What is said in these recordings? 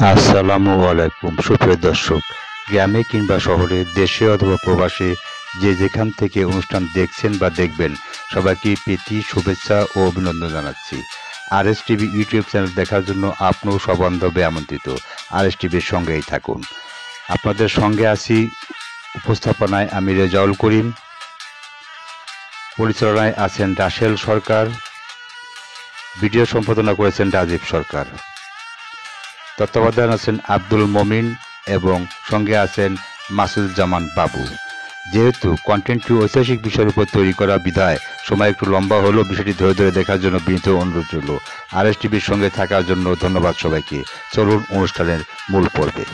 আসসালামু আলাইকুম সুপ্রিয় দর্শক, গ্রামে কিংবা শহরে, দেশে অথবা প্রবাসে যে যেখান থেকে অনুষ্ঠান দেখছেন বা দেখবেন, সবাইকে প্রীতি শুভেচ্ছা ও অভিনন্দন জানাচ্ছি। আরএস টিভি ইউটিউব চ্যানেল দেখার জন্য আপনিও সবান্ধবে আমন্ত্রিত। আরএস টিভির সঙ্গেই থাকুন। আপনাদের সঙ্গে আছি উপস্থাপনায় আমি রেজাউল করিম, পরিচালনায় আছেন রাসেল সরকার, ভিডিও সম্পাদনা করেছেন রাজীব সরকার, তত্ত্বাবধান আছেন আব্দুল মমিন এবং সঙ্গে আছেন মাসুদুজ্জামান বাবু। যেহেতু কন্টেন্টটি ঐতিহাসিক বিষয়ের উপর তৈরি করা বিধায় সময় একটু লম্বা হলেও বিষয়টি ধরে ধরে দেখার জন্য বিনীত অনুরোধ রইল। আরএস টিভির সঙ্গে থাকার জন্য ধন্যবাদ সবাইকে। চলুন অনুষ্ঠানের মূল পর্বে।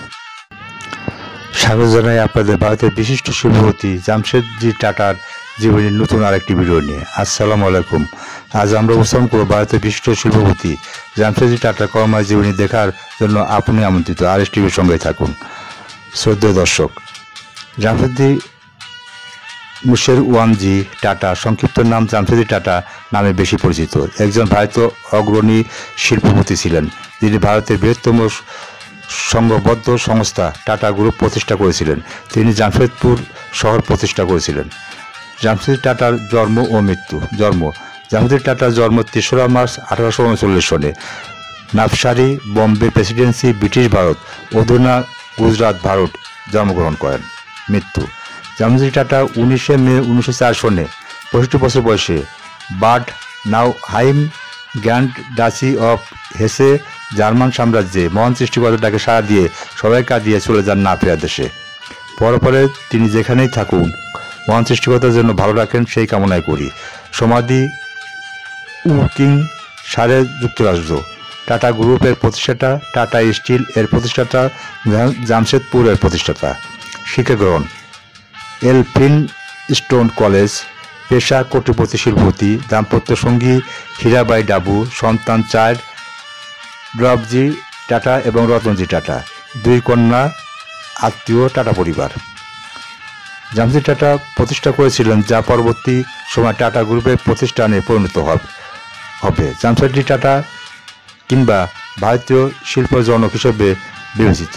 স্বাগত জানাই আপনাদের ভারতের বিশিষ্ট শিল্পপতি জামশেদজি টাটার জীবনের নতুন আরেকটি ভিডিও নিয়ে। আসসালামু আলাইকুম। আজ আমরা উপস্থাপন করব ভারতের বিশিষ্ট শিল্পপতি জামশেদজি টাটার কর্মময় জীবনী দেখার জন্য আপনি আমন্ত্রিত। আরএস টিভির সঙ্গে থাকুন। শ্রদ্ধেয় দর্শক, জামশেদজি মুশেরওয়ানজি টাটা, সংক্ষিপ্ত নাম জামশেদজি টাটা নামে বেশি পরিচিত, একজন ভারতীয় অগ্রণী শিল্পপতি ছিলেন, যিনি ভারতের বৃহত্তম সংঘবদ্ধ সংস্থা টাটা গ্রুপ প্রতিষ্ঠা করেছিলেন। তিনি জামশেদপুর শহর প্রতিষ্ঠা করেছিলেন। জামশেদজি টাটার জন্ম ও মৃত্যু। জামশেদজি টাটার জন্ম ৩রা মার্চ 1839 সনে নাভসারি, বম্বে প্রেসিডেন্সি, ব্রিটিশ ভারত, অধুনা গুজরাট, ভারত জন্মগ্রহণ করেন। মৃত্যু। জামশেদজি টাটা 19শে মে 1904 সনে 65 বছর বয়সে বাড নাউহাইম গ্র্যান্ড ডাচি অফ হেসে জার্মান সাম্রাজ্যে মহান সৃষ্টিকর্তার ডাকে সাড়া দিয়ে সবাই কাঁদিয়ে চলে যান না ফেরা দেশে। পরে তিনি যেখানেই থাকুন মহান সৃষ্টিকর্তার জন্য ভালো রাখেন সেই কামনাই করি। সমাধি উকিং সারে, যুক্তরাষ্ট্র। টাটা গ্রুপের প্রতিষ্ঠাতা, টাটা স্টিল এর প্রতিষ্ঠাতা, জামশেদপুর এর প্রতিষ্ঠাতা। শিক্ষা গ্রহণ: এলফিনস্টোন কলেজ। পেশা কোটিপতি শিল্পপতি। দাম্পত্য সঙ্গী হীরাবাই ডাবু। সন্তান 4, ধ্রুবজি টাটা এবং রতনজি টাটা। 2 কন্যা। আত্মীয় টাটা পরিবার। জামশেদজি টাটা প্রতিষ্ঠা করেছিলেন যা পরবর্তী সময় টাটা গ্রুপের প্রতিষ্ঠানে পরিণত হবে। জামশেদজি টাটা কিংবা ভারতীয় শিল্প জনক হিসেবে বিবেচিত।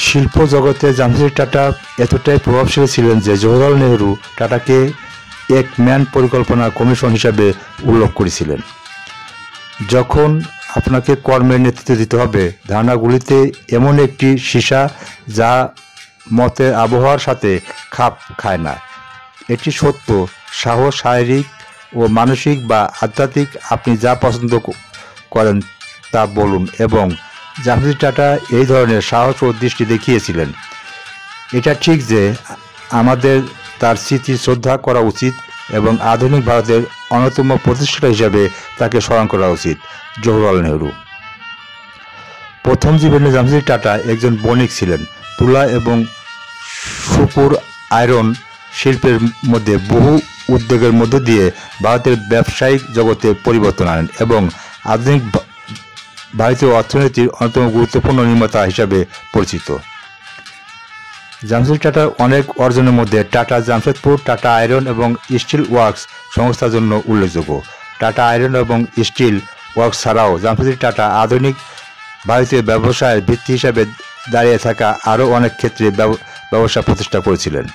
শিল্প জগতে জামশেদজি টাটা এতটাই প্রভাবশালী ছিলেন যে জওহরলাল নেহরু টাটাকে এক ম্যান পরিকল্পনা কমিশন হিসাবে উল্লেখ করেছিলেন। যখন আপনাকে কর্মের নেতৃত্ব দিতে হবে, ধারণাগুলিতে এমন একটি সীসা যা মতের আবহাওয়ার সাথে খাপ খায় না। এটি সত্য, সাহস, শারীরিক ও মানসিক বা আধ্যাত্মিক, আপনি যা পছন্দ করেন তা বলুন। এবং জামশেদজি টাটা এই ধরনের সাহস ও দৃষ্টি দেখিয়েছিলেন। এটা ঠিক যে আমাদের তার স্মৃতি শ্রদ্ধা করা উচিত এবং আধুনিক ভারতের অন্যতম প্রতিষ্ঠাতা হিসাবে তাকে স্মরণ করা উচিত। জওহরলাল নেহরু। প্রথম জীবনে জামশেদজি টাটা একজন বণিক ছিলেন। তুলা এবং সুপুর আয়রন শিল্পের মধ্যে বহু উদ্যোগের মধ্য দিয়ে ভারতের ব্যবসায়িক জগতে পরিবর্তন আনেন এবং আধুনিক ভারতীয় অর্থনীতির অন্যতম গুরুত্বপূর্ণ নির্মাতা হিসাবে পরিচিত। জামশেদজি টাটার অনেক অর্জনের মধ্যে টাটা জামশেদপুর, টাটা আয়রন এবং স্টিল ওয়ার্কস সংস্থার জন্য উল্লেখযোগ্য। টাটা আয়রন এবং স্টিল ওয়ার্কস ছাড়াও জামশেদজি টাটা আধুনিক ভারতীয় ব্যবসায়ের ভিত্তি হিসাবে দাঁড়িয়ে থাকা আরও অনেক ক্ষেত্রে ব্যবসা প্রতিষ্ঠা করেছিলেন।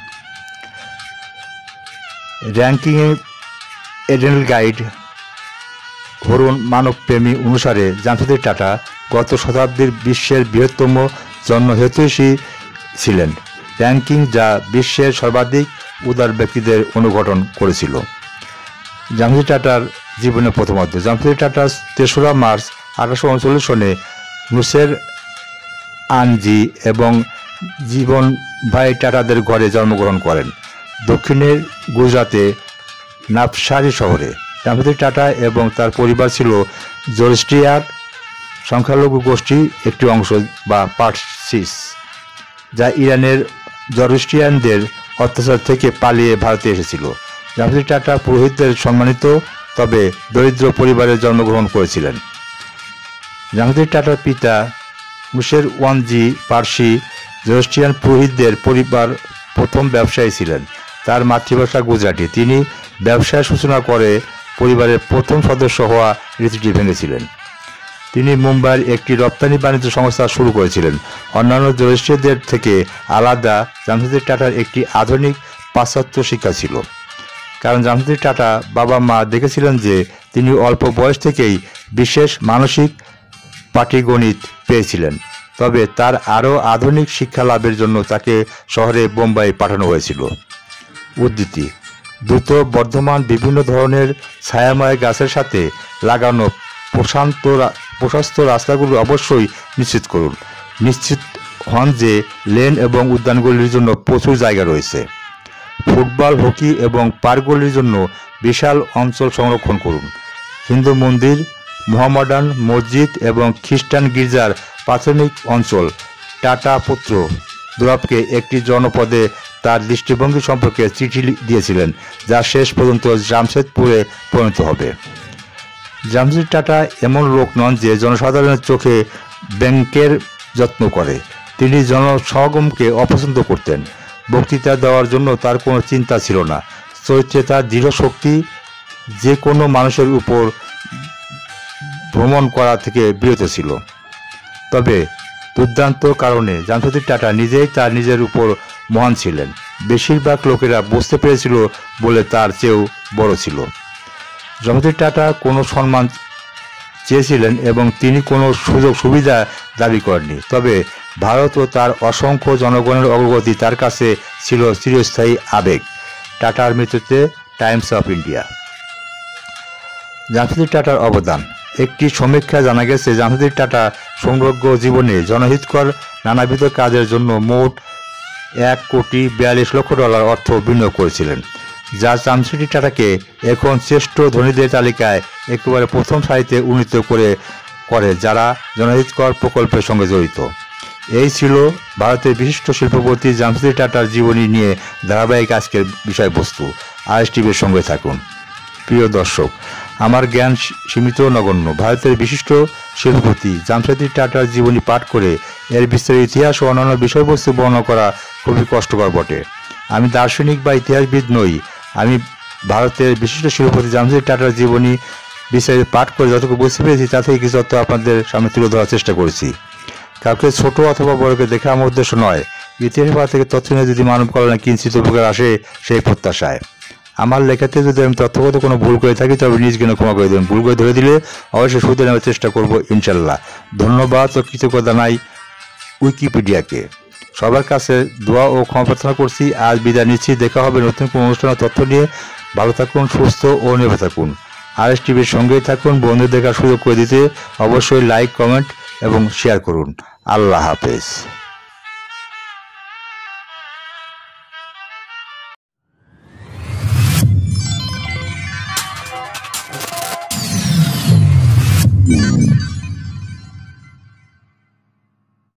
র্যাঙ্কিংয়ে এডেন গাইড হরুন মানবপ্রেমী অনুসারে জামশেদজি টাটা গত শতাব্দীর বিশ্বের বৃহত্তম জনহিতৈষী ছিলেন। র্যাঙ্কিং যা বিশ্বের সর্বাধিক উদার ব্যক্তিদের অনুঘটন করেছিল। জামশেদজি টাটার জীবনের প্রথমার্ধ। জামশেদজি টাটা 3রা মার্চ 1839 সনে মুশেরওয়ানজি এবং জীবনভাই টাটাদের ঘরে জন্মগ্রহণ করেন, দক্ষিণের গুজরাতে নাভসারি শহরে। জামশেদজি টাটা এবং তার পরিবার ছিল জোরস্ট্রিয়ার সংখ্যালঘু গোষ্ঠীর একটি অংশ বা পার্সিস, যা ইরানের জরোস্ট্রিয়ানদের অত্যাচার থেকে পালিয়ে ভারতে এসেছিল। জামশেদজি টাটা পুরোহিতদের সম্মানিত তবে দরিদ্র পরিবারে জন্মগ্রহণ করেছিলেন। জামশেদজি টাটার পিতা মুশেরওয়ানজি পার্সি জরোস্ট্রিয়ান পুরোহিতদের পরিবার প্রথম ব্যবসায়ী ছিলেন। তার মাতৃভাষা গুজরাটি। তিনি ব্যবসার সূচনা করে পরিবারের প্রথম সদস্য হওয়া রীতিটি ভেঙেছিলেন। তিনি মুম্বাইয়ের একটি রপ্তানি বাণিজ্য সংস্থা শুরু করেছিলেন। অন্যান্য জ্যোতিষীদের থেকে আলাদা জামশেদজি টাটার একটি আধুনিক পাশ্চাত্য শিক্ষা ছিল। কারণ জামশেদজি টাটা বাবা মা দেখেছিলেন যে তিনি অল্প বয়স থেকেই বিশেষ মানসিক পাটিগণিত পেয়েছিলেন। তবে তার আরও আধুনিক শিক্ষা লাভের জন্য তাকে শহরে বোম্বাই পাঠানো হয়েছিল। উদ্ধৃতি: দ্রুত বর্ধমান বিভিন্ন ধরনের ছায়াময় গাছের সাথে লাগানো প্রশস্ত রাস্তাগুলো অবশ্যই নিশ্চিত করুন। নিশ্চিত হন যে লেন এবং উদ্যানগুলির জন্য প্রচুর জায়গা রয়েছে। ফুটবল, হকি এবং পার্কগুলির জন্য বিশাল অঞ্চল সংরক্ষণ করুন। হিন্দু মন্দির, মোহামেডান মসজিদ এবং খ্রিস্টান গির্জার প্রাথমিক অঞ্চল। টাটা পুত্র দুরাবকে একটি জনপদে তার দৃষ্টিভঙ্গি সম্পর্কে চিঠি দিয়েছিলেন, যা শেষ পর্যন্ত জামশেদপুরে পরিণত হবে। জামশেদজি টাটা এমন লোক নন যে জনসাধারণের চোখে ব্যাংকের যত্ন করে। তিনি জনসমাগমকে অপছন্দ করতেন। বক্তৃতা দেওয়ার জন্য তার কোনো চিন্তা ছিল না। চরিত্রে তার দৃঢ় শক্তি যে কোনো মানুষের উপর ভ্রমণ করা থেকে বিরত ছিল। তবে দুর্দান্ত কারণে জামশেদজি টাটা নিজেই তার নিজের উপর মহান ছিলেন। বেশিরভাগ লোকেরা বুঝতে পেরেছিল বলে তার চেয়েও বড় ছিল। জামশেদজি টাটা কোনো সম্মান চেয়েছিলেন এবং তিনি কোনো সুযোগ সুবিধা দাবি করেননি। তবে ভারত ও তার অসংখ্য জনগণের অগ্রগতি তার কাছে ছিল চিরস্থায়ী আবেগ। টাটার মৃত্যুতে টাইমস অফ ইন্ডিয়া। জামশেদজি টাটার অবদান। একটি সমীক্ষা জানা গেছে জামশেদজি টাটা সমগ্র জীবনে জনহিতকর নানাবিধ কাজের জন্য মোট $1,42,00,000 অর্থ বিনিয়োগ করেছিলেন, যা জামশেদজি টাটাকে এখন শ্রেষ্ঠ ধনীদের তালিকায় একেবারে প্রথম সারিতে উন্নীত করে যারা জনহিতকর প্রকল্পের সঙ্গে জড়িত। এই ছিল ভারতের বিশিষ্ট শিল্পপতি জামশেদজি টাটার জীবনী নিয়ে ধারাবাহিক আজকের বিষয়বস্তু। RSTVর সঙ্গে থাকুন। প্রিয় দর্শক, আমার জ্ঞান সীমিত নগণ্য। ভারতের বিশিষ্ট শিল্পপতি জামশেদজি টাটার জীবনী পাঠ করে এর বিস্তারিত ইতিহাস ও অন্যান্য বিষয়বস্তু বর্ণনা করা খুবই কষ্টকর বটে। আমি দার্শনিক বা ইতিহাসবিদ নই। আমি ভারতের বিশিষ্ট শিল্পপতি জামশেদজি টাটার জীবনী বিস্তারিত পাঠ করে যতটুকু বুঝতে পেরেছি তা থেকে কিছু তথ্য আপনাদের সামনে তুলে ধরার চেষ্টা করেছি। কাউকে ছোট অথবা বড়কে দেখা আমার উদ্দেশ্য নয়। ইতিহাস পাঠ থেকে তথ্য নিয়ে যদি মানব কল্যাণে কিঞ্চিত উপকার আসে সেই প্রত্যাশায়। আমার লেখাতে যদি আমি তথ্যগত কোনো ভুল করে থাকি তবে নিজ জ্ঞানে ক্ষমা করে দেবেন। ভুল করে ধরে দিলে অবশ্যই শুধরে নেওয়ার চেষ্টা করব ইনশাল্লাহ। ধন্যবাদ ও কৃতজ্ঞতা নাই উইকিপিডিয়াকে। সবার কাছে দোয়া ও ক্ষমা প্রার্থনা করছি। আজ বিদায় নিচ্ছি। দেখা হবে নতুন কোনো অনুষ্ঠানের তথ্য নিয়ে। ভালো থাকুন, সুস্থ ও নিরাপদ থাকুন। RSTVর সঙ্গেই থাকুন। বন্ধুদের দেখার সুযোগ করে দিতে অবশ্যই লাইক, কমেন্ট এবং শেয়ার করুন। আল্লাহ হাফেজ।